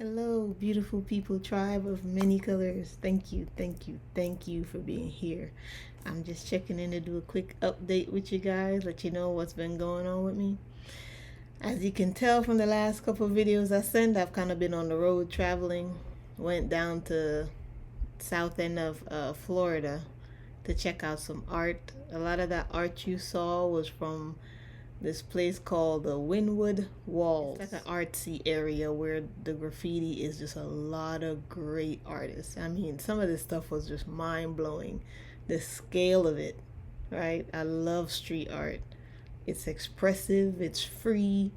Hello, beautiful people, tribe of many colors. Thank you, thank you, thank you for being here. I'm just checking in to do a quick update with you guys, let you know what's been going on with me. As you can tell from the last couple of videos I sent, I've kind of been on the road traveling. Went down to south end of Florida to check out some art. A lot of that art you saw was from this place called the Wynwood Walls. It's like an artsy area where the graffiti is just a lot of great artists. I mean, some of this stuff was just mind blowing. The scale of it, right? I love street art. It's expressive, it's free,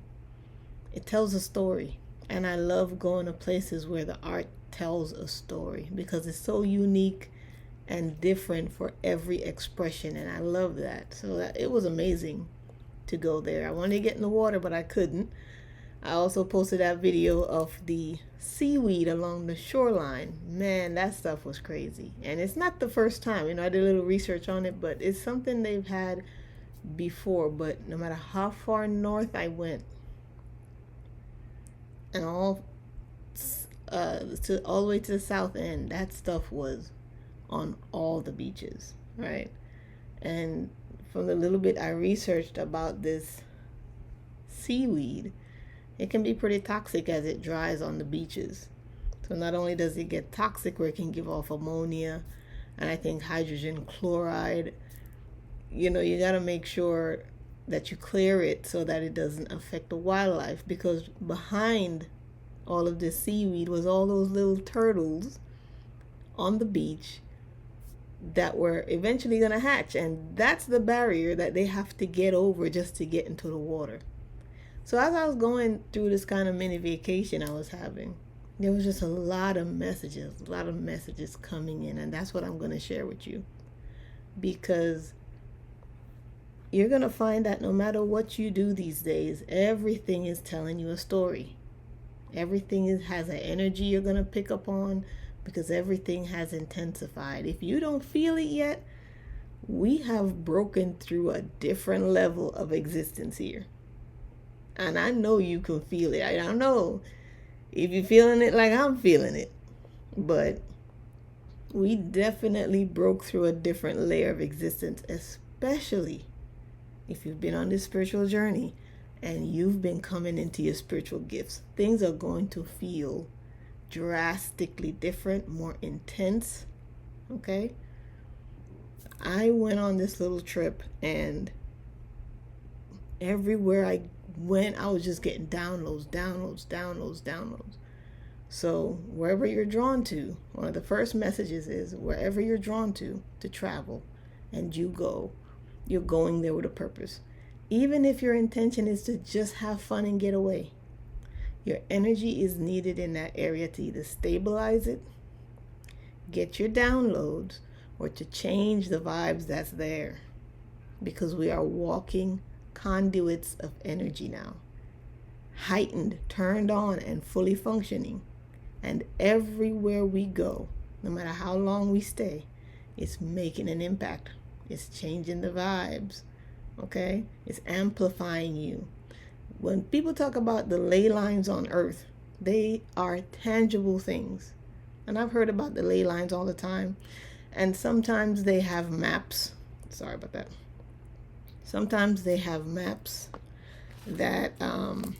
it tells a story. And I love going to places where the art tells a story because it's so unique and different for every expression. And I love that. So it was amazing to go there. I wanted to get in the water, but I couldn't. I also posted that video of the seaweed along the shoreline. Man, that stuff was crazy. And it's not the first time. I did a little research on it, but it's something they've had before. But no matter how far north I went, and all the way to the south end, that stuff was on all the beaches, right? And from the little bit I researched about this seaweed, it can be pretty toxic as it dries on the beaches. So not only does it get toxic where it can give off ammonia and I think hydrogen chloride, you got to make sure that you clear it so that it doesn't affect the wildlife, because behind all of this seaweed was all those little turtles on the beach that were eventually going to hatch, and that's the barrier that they have to get over just to get into the water. So as I was going through this kind of mini vacation I was having, there was just a lot of messages coming in, and that's what I'm going to share with you, because you're going to find that no matter what you do these days, everything is telling you a story. Everything has an energy you're going to pick up on, because everything has intensified. If you don't feel it yet, we have broken through a different level of existence here. And I know you can feel it. I don't know if you're feeling it like I'm feeling it, but we definitely broke through a different layer of existence, especially if you've been on this spiritual journey and you've been coming into your spiritual gifts. Things are going to feel drastically different, more intense. Okay, I went on this little trip, and everywhere I went, I was just getting downloads. So wherever you're drawn to, one of the first messages is wherever you're drawn to travel, and you're going there with a purpose. Even if your intention is to just have fun and get away, your energy is needed in that area to either stabilize it, get your downloads, or to change the vibes that's there. Because we are walking conduits of energy now. Heightened, turned on, and fully functioning. And everywhere we go, no matter how long we stay, it's making an impact. It's changing the vibes. Okay? It's amplifying you. When people talk about the ley lines on earth, they are tangible things. And I've heard about the ley lines all the time. And sometimes they have maps. Sorry about that. Sometimes they have maps that, I'm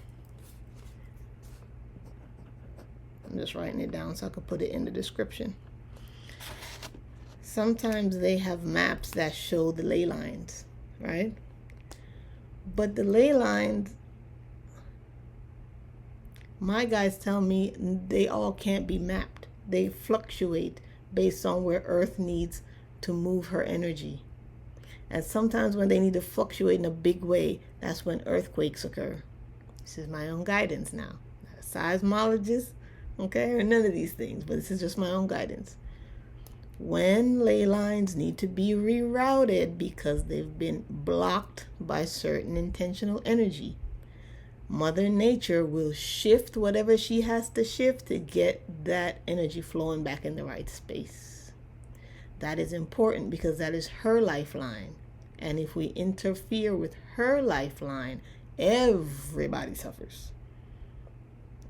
just writing it down so I could put it in the description. Sometimes they have maps that show the ley lines, right? But the ley lines, my guys tell me they all can't be mapped. They fluctuate based on where Earth needs to move her energy. And sometimes when they need to fluctuate in a big way, that's when earthquakes occur. This is my own guidance now. Not a seismologist, okay, or none of these things, but this is just my own guidance. When ley lines need to be rerouted because they've been blocked by certain intentional energy, Mother Nature will shift whatever she has to shift to get that energy flowing back in the right space. That is important because that is her lifeline. And if we interfere with her lifeline, everybody suffers.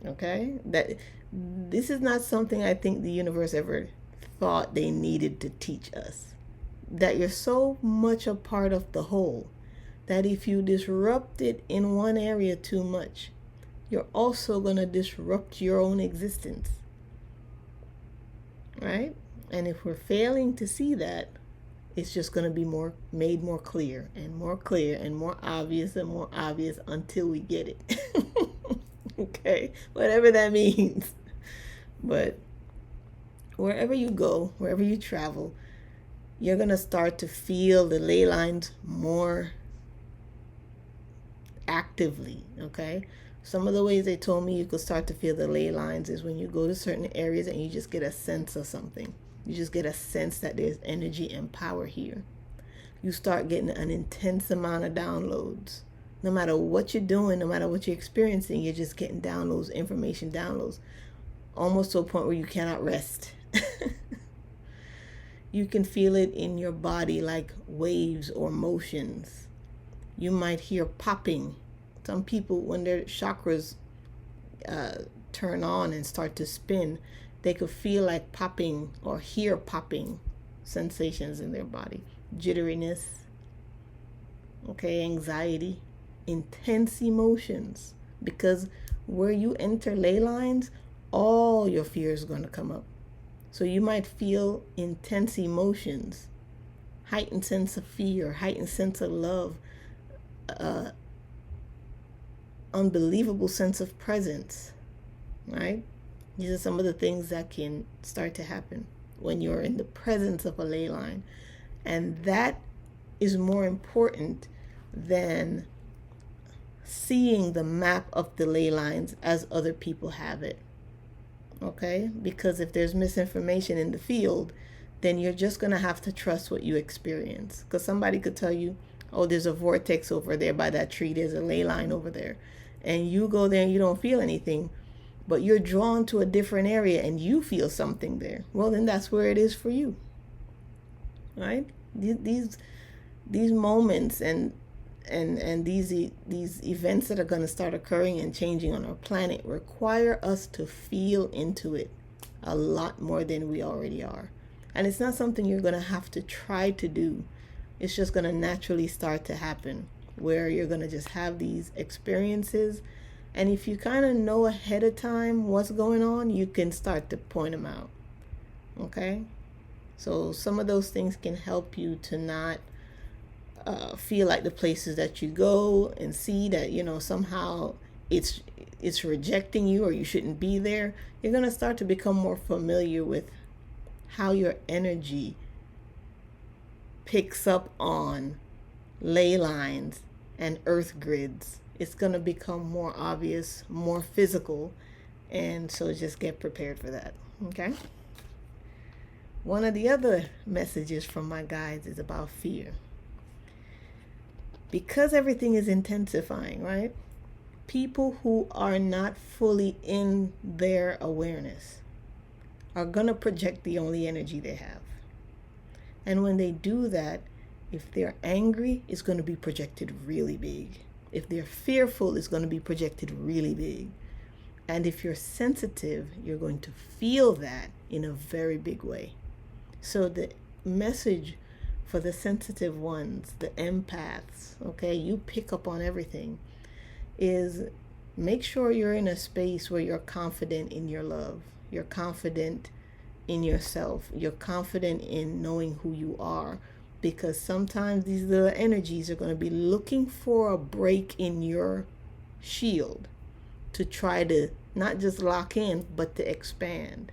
Okay? That This is not something I think the universe ever thought they needed to teach us. That you're so much a part of the whole that if you disrupt it in one area too much, you're also going to disrupt your own existence. Right? And if we're failing to see that, it's just going to be made more clear and more clear and more obvious and more obvious until we get it. Okay? Whatever that means. But wherever you go, wherever you travel, you're going to start to feel the ley lines more actively, okay? Some of the ways they told me you could start to feel the ley lines is when you go to certain areas and you just get a sense of something. You just get a sense that there's energy and power here. You start getting an intense amount of downloads. No matter what you're doing, no matter what you're experiencing, you're just getting downloads, information downloads, almost to a point where you cannot rest. You can feel it in your body like waves or motions. You might hear popping. Some people, when their chakras turn on and start to spin, they could feel like popping or hear popping sensations in their body. Jitteriness, okay, anxiety, intense emotions. Because where you enter ley lines, all your fears are going to come up. So you might feel intense emotions, heightened sense of fear, heightened sense of love, unbelievable sense of presence, right? These are some of the things that can start to happen when you're in the presence of a ley line. And that is more important than seeing the map of the ley lines as other people have it. Okay? Because if there's misinformation in the field, then you're just going to have to trust what you experience. Because somebody could tell you, oh, there's a vortex over there by that tree, there's a ley line over there. And you go there and you don't feel anything, but you're drawn to a different area and you feel something there. Well, then that's where it is for you. Right? These moments and these events that are going to start occurring and changing on our planet require us to feel into it a lot more than we already are. And it's not something you're going to have to try to do. It's just going to naturally start to happen, where you're going to just have these experiences. And if you kind of know ahead of time what's going on, you can start to point them out. Okay? So some of those things can help you to not feel like the places that you go and see that, somehow it's rejecting you or you shouldn't be there. You're going to start to become more familiar with how your energy picks up on ley lines and earth grids. It's going to become more obvious, more physical, and so just get prepared for that. Okay? One of the other messages from my guides is about fear. Because everything is intensifying, right? People who are not fully in their awareness are going to project the only energy they have. And when they do that, if they're angry, it's going to be projected really big. If they're fearful, it's going to be projected really big. And if you're sensitive, you're going to feel that in a very big way. So the message for the sensitive ones, the empaths, okay, you pick up on everything, is make sure you're in a space where you're confident in your love. You're confident in yourself. You're confident in knowing who you are. Because sometimes these little energies are going to be looking for a break in your shield to try to not just lock in, but to expand.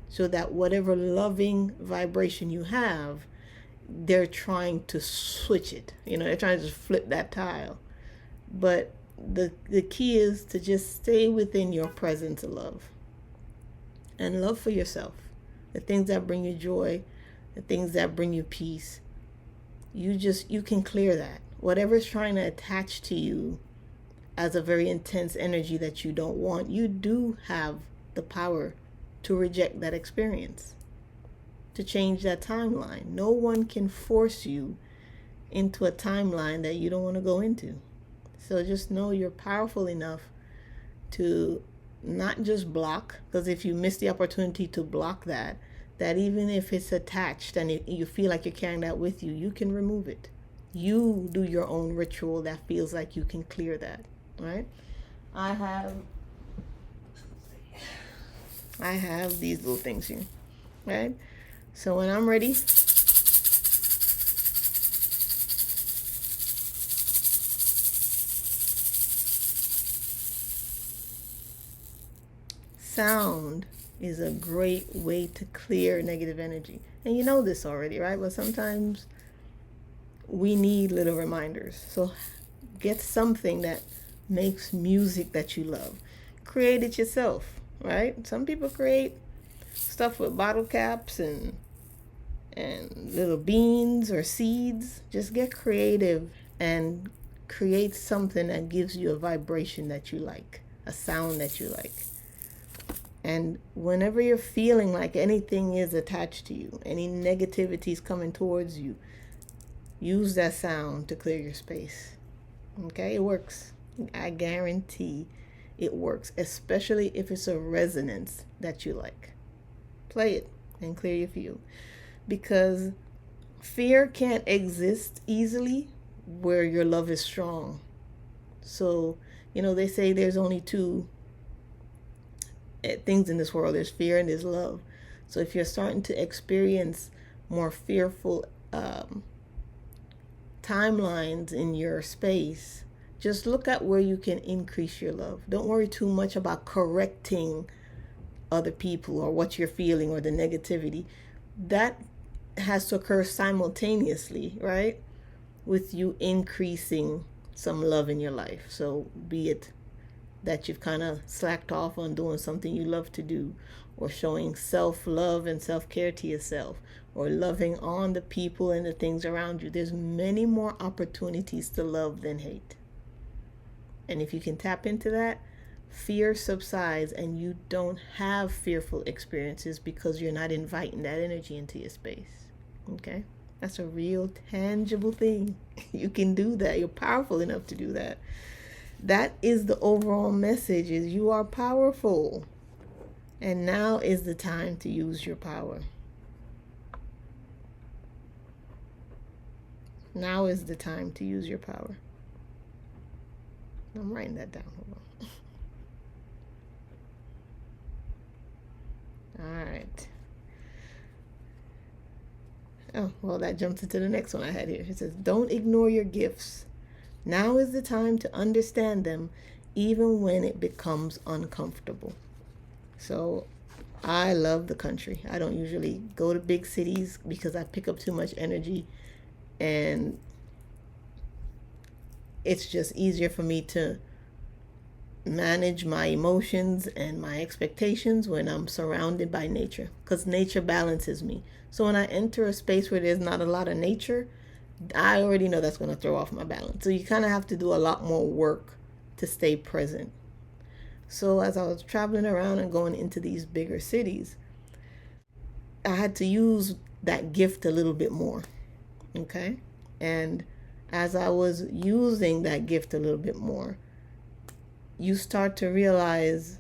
So that whatever loving vibration you have, they're trying to switch it. They're trying to just flip that tile. But the key is to just stay within your presence of love. And love for yourself. The things that bring you joy, the things that bring you peace. You can clear that. Whatever's trying to attach to you as a very intense energy that you don't want, you do have the power to reject that experience, to change that timeline. No one can force you into a timeline that you don't want to go into. So just know you're powerful enough to not just block, because if you miss the opportunity to block that, that even if it's attached and you feel like you're carrying that with you, you can remove it. You do your own ritual that feels like you can clear that, right? I have I have these little things here, right? So when I'm ready, sound is a great way to clear negative energy. And you know this already, right? But sometimes we need little reminders. So get something that makes music that you love. Create it yourself, right? Some people create stuff with bottle caps and little beans or seeds. Just get creative and create something that gives you a vibration that you like, a sound that you like. And whenever you're feeling like anything is attached to you, any negativity is coming towards you, use that sound to clear your space. Okay, it works. I guarantee it works, especially if it's a resonance that you like. Play it and clear your field. Because fear can't exist easily where your love is strong. So, they say there's only two things in this world. There's fear and there's love. So if you're starting to experience more fearful timelines in your space, just look at where you can increase your love. Don't worry too much about correcting other people or what you're feeling or the negativity. That has to occur simultaneously, right? With you increasing some love in your life. So be it that you've kind of slacked off on doing something you love to do, or showing self-love and self-care to yourself, or loving on the people and the things around you. There's many more opportunities to love than hate. And if you can tap into that, fear subsides and you don't have fearful experiences because you're not inviting that energy into your space. Okay? That's a real tangible thing. You can do that. You're powerful enough to do that. That is the overall message, is you are powerful. And now is the time to use your power. Now is the time to use your power. I'm writing that down. Hold on. All right. Oh, well, that jumps into the next one I had here. It says, don't ignore your gifts. Now is the time to understand them, even when it becomes uncomfortable. So I love the country. I don't usually go to big cities because I pick up too much energy, and it's just easier for me to manage my emotions and my expectations when I'm surrounded by nature, because nature balances me. So when I enter a space where there's not a lot of nature, I already know that's going to throw off my balance. So you kind of have to do a lot more work to stay present. So as I was traveling around and going into these bigger cities, I had to use that gift a little bit more. Okay? And as I was using that gift a little bit more, you start to realize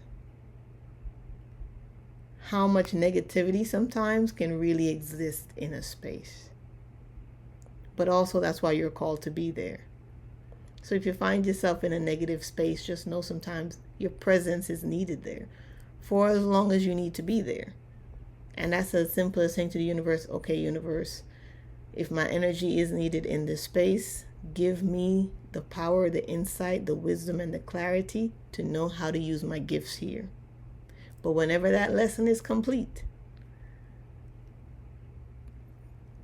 how much negativity sometimes can really exist in a space. But also that's why you're called to be there. So if you find yourself in a negative space, just know sometimes your presence is needed there for as long as you need to be there. And that's the simplest thing to the universe. Okay, universe, if my energy is needed in this space, give me the power, the insight, the wisdom, and the clarity to know how to use my gifts here. But whenever that lesson is complete,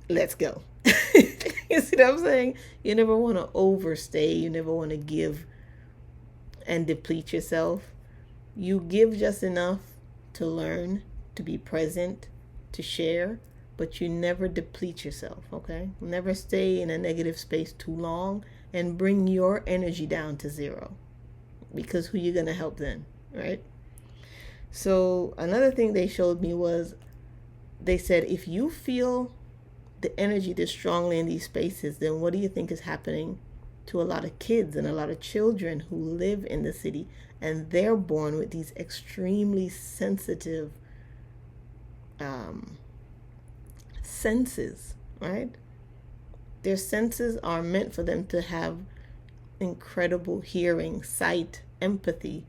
let's go. You see what I'm saying? You never want to overstay. You never want to give and deplete yourself. You give just enough to learn, to be present, to share, but you never deplete yourself, okay? Never stay in a negative space too long and bring your energy down to zero, because who you going to help then, right? So another thing they showed me was, they said, if you feel the energy this strongly in these spaces, then what do you think is happening to a lot of kids and a lot of children who live in the city, and they're born with these extremely sensitive senses, right? Their senses are meant for them to have incredible hearing, sight, empathy.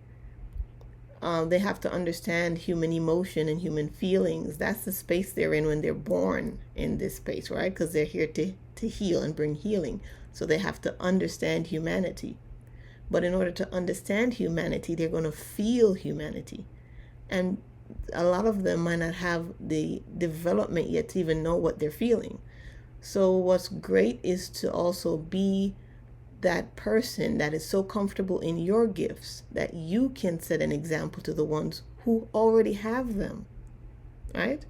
They have to understand human emotion and human feelings. That's the space they're in when they're born in this space, right? Because they're here to heal and bring healing. So they have to understand humanity. But in order to understand humanity, they're going to feel humanity. And a lot of them might not have the development yet to even know what they're feeling. So what's great is to also be that person that is so comfortable in your gifts that you can set an example to the ones who already have them, right?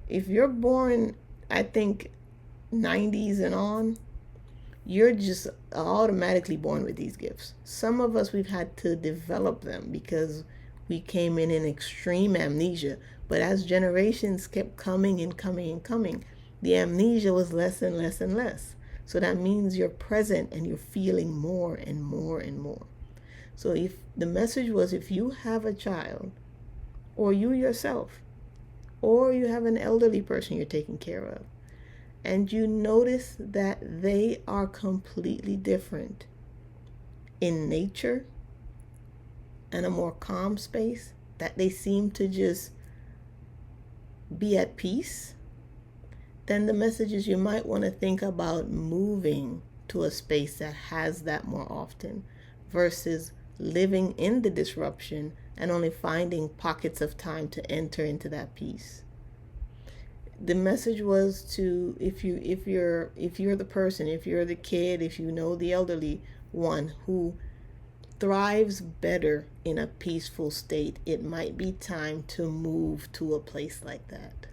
If you're born, I think, 90s and on, you're just automatically born with these gifts. Some of us, we've had to develop them because we came in extreme amnesia. But as generations kept coming and coming and coming, the amnesia was less and less and less. So that means you're present and you're feeling more and more and more. So if the message was, if you have a child, or you yourself, or you have an elderly person you're taking care of, and you notice that they are completely different in nature and a more calm space, that they seem to just be at peace, then the message is you might want to think about moving to a space that has that more often versus living in the disruption and only finding pockets of time to enter into that peace. The message was to, if you're the person, if you're the kid, if you know the elderly one who thrives better in a peaceful state, it might be time to move to a place like that.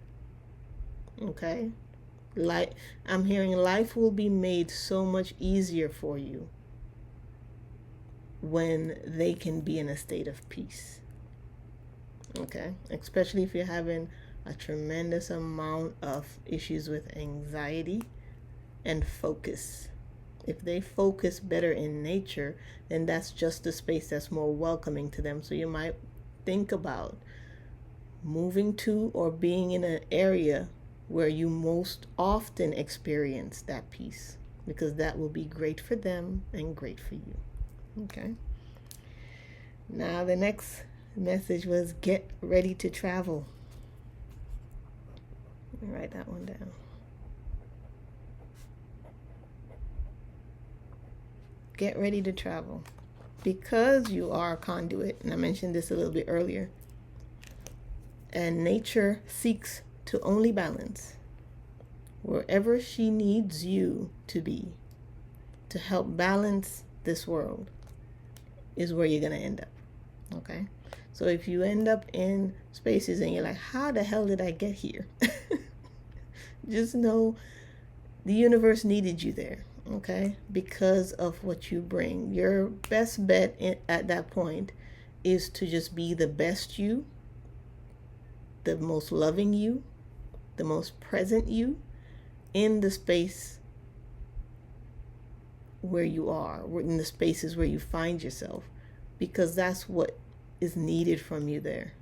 Okay? Like, I'm hearing life will be made so much easier for you when they can be in a state of peace. Okay? Especially if you're having a tremendous amount of issues with anxiety and focus. If they focus better in nature, then that's just a space that's more welcoming to them. So you might think about moving to or being in an area where you most often experience that peace, because that will be great for them and great for you. Okay. Now the next message was get ready to travel. Let me write that one down. Get ready to travel. Because you are a conduit, and I mentioned this a little bit earlier, and nature seeks to only balance. Wherever she needs you to be to help balance this world is where you're going to end up. Okay? So if you end up in spaces and you're like, how the hell did I get here? Just know the universe needed you there. Okay? Because of what you bring. Your best bet at that point is to just be the best you, the most loving you, the most present you in the space where you are, in the spaces where you find yourself, because that's what is needed from you there.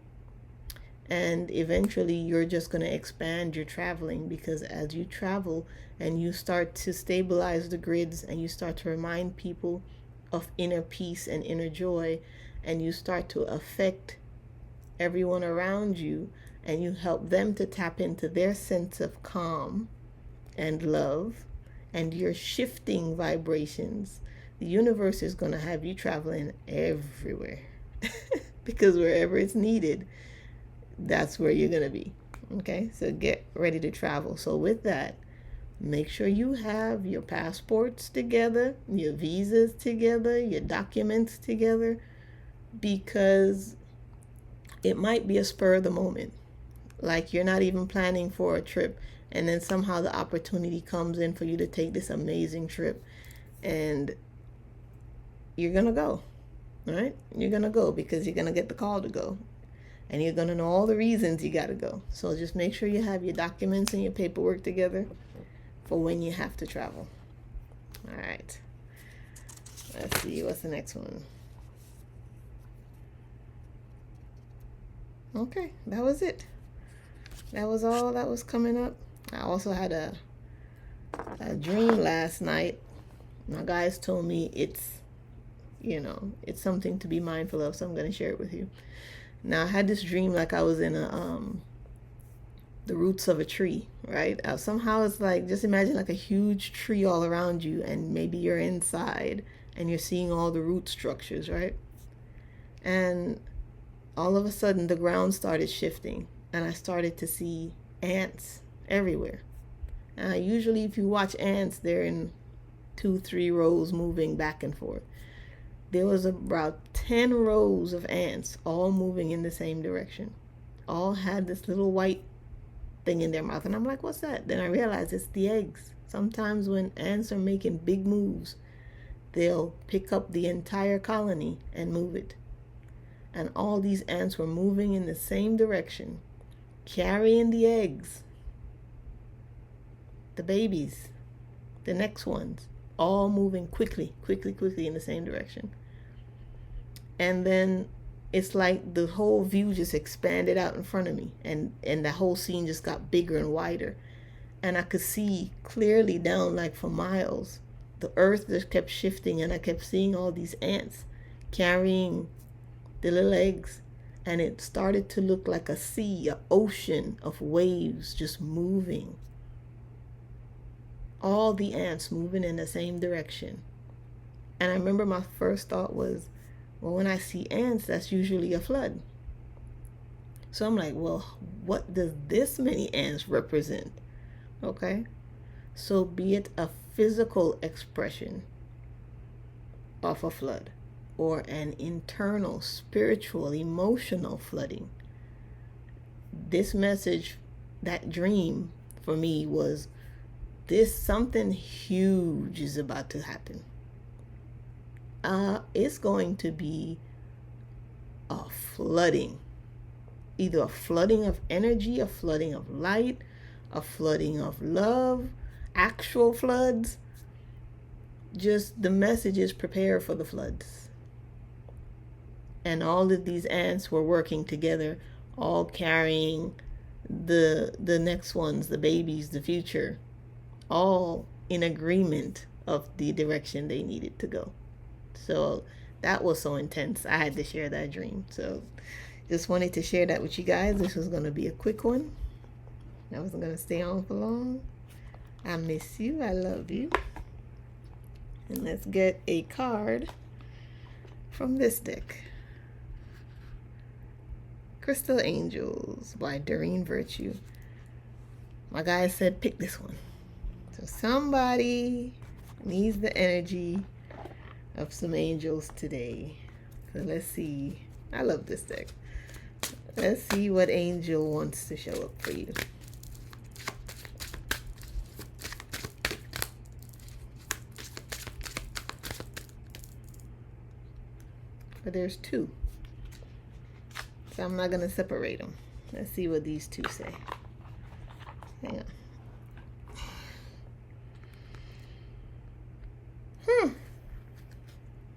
And eventually you're just going to expand your traveling, because as you travel and you start to stabilize the grids and you start to remind people of inner peace and inner joy, and you start to affect everyone around you, and you help them to tap into their sense of calm and love, and you're shifting vibrations, the universe is going to have you traveling everywhere. Because wherever it's needed, that's where you're going to be. Okay, so get ready to travel. So with that, make sure you have your passports together, your visas together, your documents together, because it might be a spur of the moment. Like you're not even planning for a trip, and then somehow the opportunity comes in for you to take this amazing trip, and you're going to go. All right? You're going to go because you're going to get the call to go. And you're going to know all the reasons you got to go. So just make sure you have your documents and your paperwork together for when you have to travel. All right. Let's see, what's the next one? Okay, that was it. That was all that was coming up. I also had a dream last night. My guys told me it's something to be mindful of, so I'm going to share it with you. Now, I had this dream like I was in the roots of a tree, right? Somehow it's like, just imagine like a huge tree all around you, and maybe you're inside and you're seeing all the root structures, right? And all of a sudden the ground started shifting, and I started to see ants everywhere. Usually if you watch ants, they're in 2-3 rows moving back and forth. There was about 10 rows of ants all moving in the same direction. All had this little white thing in their mouth, and I'm like, what's that? Then I realized it's the eggs. Sometimes when ants are making big moves, they'll pick up the entire colony and move it. And all these ants were moving in the same direction, carrying the eggs, the babies, the next ones, all moving quickly in the same direction. And then it's like the whole view just expanded out in front of me, and the whole scene just got bigger and wider, and I could see clearly down like for miles. The earth just kept shifting, and I kept seeing all these ants carrying the little eggs, and it started to look like a sea, an ocean of waves just moving. All the ants moving in the same direction. And I remember my first thought was, well, when I see ants, that's usually a flood. So I'm like, well, what does this many ants represent? Okay, so be it a physical expression of a flood, or an internal, spiritual, emotional flooding. This message, that dream for me was, this something huge is about to happen. It's going to be a flooding, either a flooding of energy, a flooding of light, a flooding of love, actual floods. Just the message is, prepare for the floods. And all of these ants were working together, all carrying the next ones, the babies, the future, all in agreement of the direction they needed to go. So that was so intense. I had to share that dream. So just wanted to share that with you guys. This was going to be a quick one. I wasn't going to stay on for long. I miss you. I love you. And let's get a card from this deck. Crystal Angels by Doreen Virtue. My guy said pick this one. So somebody needs the energy of some angels today. So let's see. I love this deck. Let's see what angel wants to show up for you. But there's two, so I'm not going to separate them. Let's see what these two say. Hang on.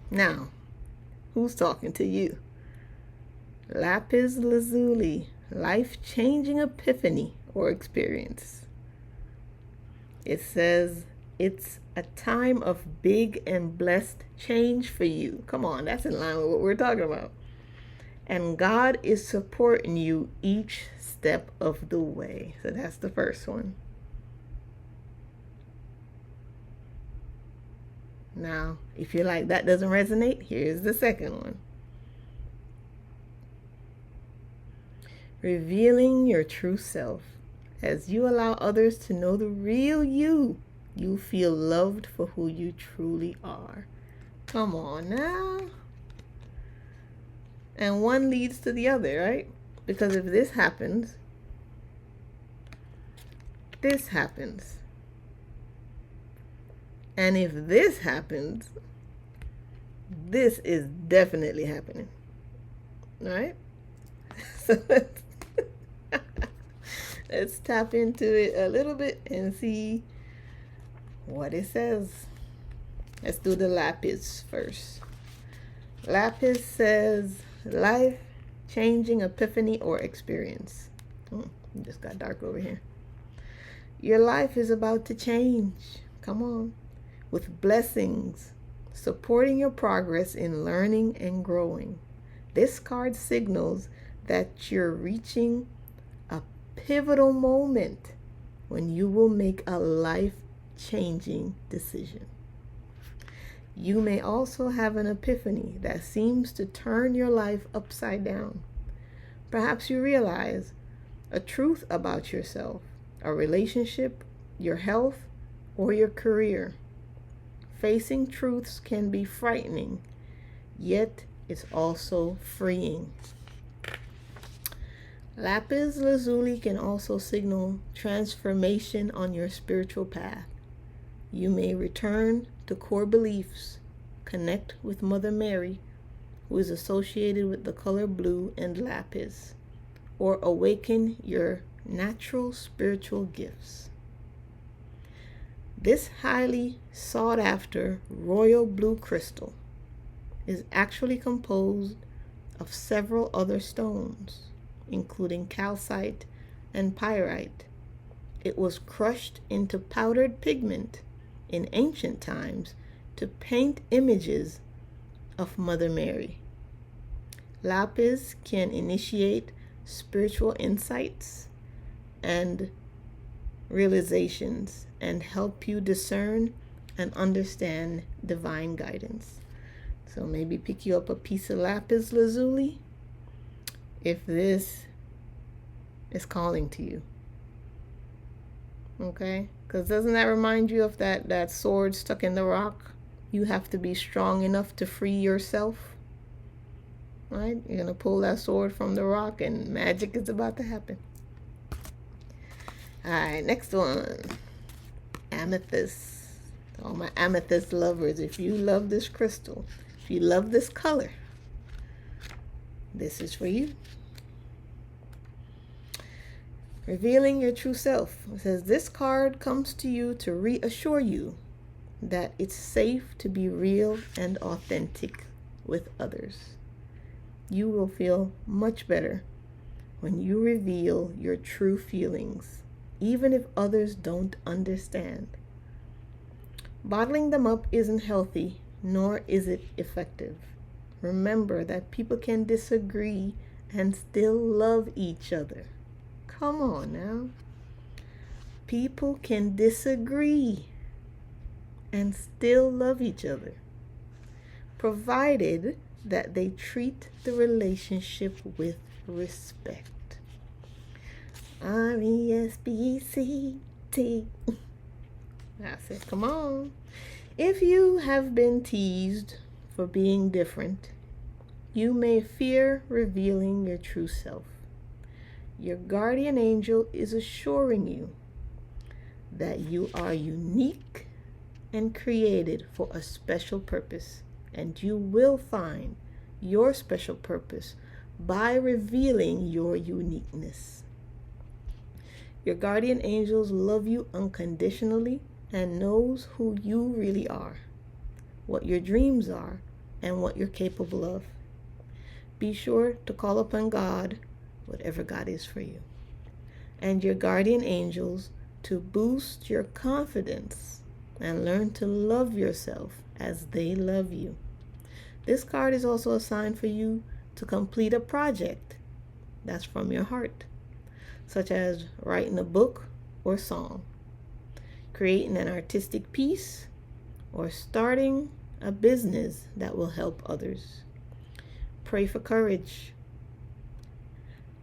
Now, who's talking to you? Lapis Lazuli, life-changing epiphany or experience. It says it's a time of big and blessed change for you. Come on, that's in line with what we're talking about. And God is supporting you each step of the way. So that's the first one. Now, if you're like, that doesn't resonate, here's the second one. Revealing your true self. As you allow others to know the real you, you feel loved for who you truly are. Come on now. And one leads to the other, right? Because if this happens, this happens. And if this happens, this is definitely happening. All right? So let's tap into it a little bit and see what it says. Let's do the lapis first. Lapis says life changing epiphany or experience. It just got dark over here. Your life is about to change. Come on. With blessings supporting your progress in learning and growing. This card signals that you're reaching a pivotal moment when you will make a life-changing decision. You may also have an epiphany that seems to turn your life upside down. Perhaps you realize a truth about yourself, a relationship, your health, or your career. Facing truths can be frightening, yet it's also freeing. Lapis lazuli can also signal transformation on your spiritual path. You may return to core beliefs, connect with Mother Mary, who is associated with the color blue and lapis, or awaken your natural spiritual gifts. This highly sought after royal blue crystal is actually composed of several other stones, including calcite and pyrite. It was crushed into powdered pigment in ancient times to paint images of Mother Mary. Lapis can initiate spiritual insights and realizations and help you discern and understand divine guidance. So maybe pick you up a piece of lapis lazuli if this is calling to you. Okay? Because doesn't that remind you of that sword stuck in the rock? You have to be strong enough to free yourself. Right? You're going to pull that sword from the rock and magic is about to happen. Alright, next one. Amethyst. All my amethyst lovers, if you love this crystal, if you love this color, this is for you. Revealing your true self. It says this card comes to you to reassure you that it's safe to be real and authentic with others. You will feel much better when you reveal your true feelings, even if others don't understand. Bottling them up isn't healthy, nor is it effective. Remember that people can disagree and still love each other. Come on now. People can disagree and still love each other, provided that they treat the relationship with respect. R-E-S-P-E-C-T. That's it. Come on. If you have been teased for being different, you may fear revealing your true self. Your guardian angel is assuring you that you are unique and created for a special purpose, and you will find your special purpose by revealing your uniqueness. Your guardian angels love you unconditionally and knows who you really are, what your dreams are, and what you're capable of. Be sure to call upon God, whatever God is for you, and your guardian angels to boost your confidence and learn to love yourself as they love you. This card is also a sign for you to complete a project that's from your heart, such as writing a book or song, creating an artistic piece, or starting a business that will help others. Pray for courage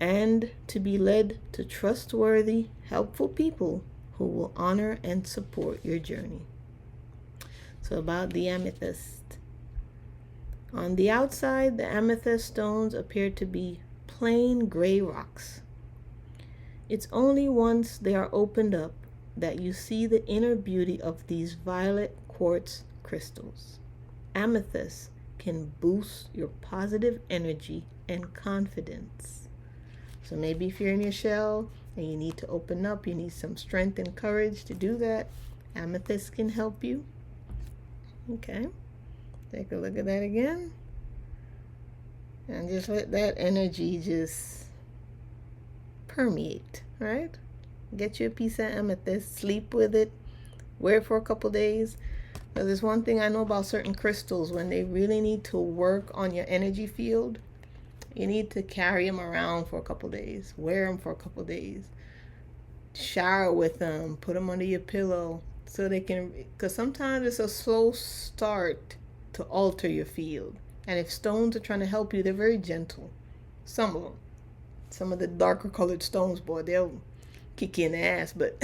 and to be led to trustworthy, helpful people who will honor and support your journey. So about the amethyst. On the outside, the amethyst stones appear to be plain gray rocks. It's only once they are opened up that you see the inner beauty of these violet quartz crystals. Amethyst can boost your positive energy and confidence. So maybe if you're in your shell and you need to open up, you need some strength and courage to do that, amethyst can help you. Okay, take a look at that again. And just let that energy just permeate, right? Get you a piece of amethyst, sleep with it, wear it for a couple days. Now, there's one thing I know about certain crystals: when they really need to work on your energy field, you need to carry them around for a couple days, wear them for a couple days, shower with them, put them under your pillow so they can, because sometimes it's a slow start to alter your field. And if stones are trying to help you, they're very gentle. Some of them. Some of the darker colored stones, boy, they'll kick you in the ass. But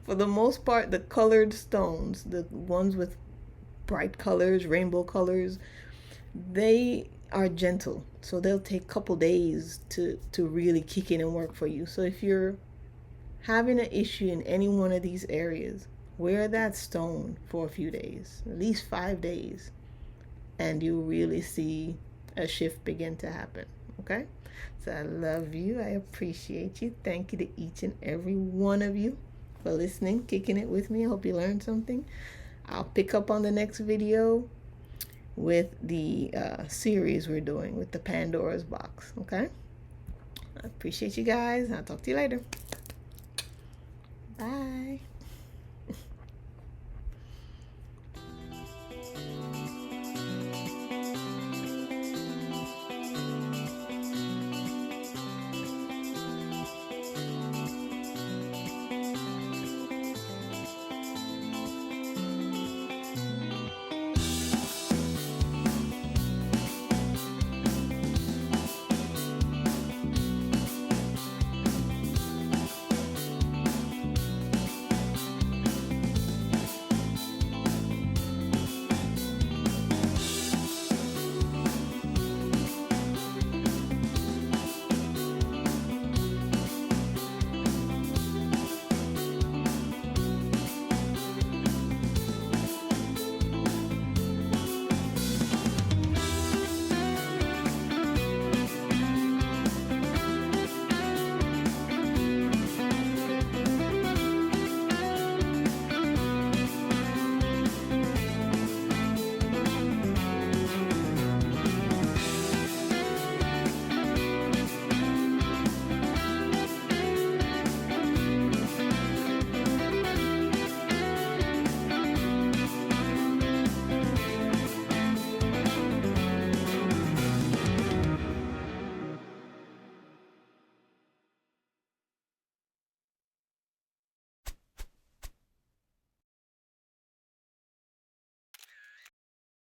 for the most part, the colored stones, the ones with bright colors, rainbow colors, they are gentle. So they'll take a couple days to really kick in and work for you. So if you're having an issue in any one of these areas, wear that stone for a few days, at least 5 days, and you really see a shift begin to happen. Okay? So I love you. I appreciate you. Thank you to each and every one of you for listening, kicking it with me. I hope you learned something. I'll pick up on the next video with the series we're doing with the Pandora's box. Okay? I appreciate you guys. I'll talk to you later. Bye.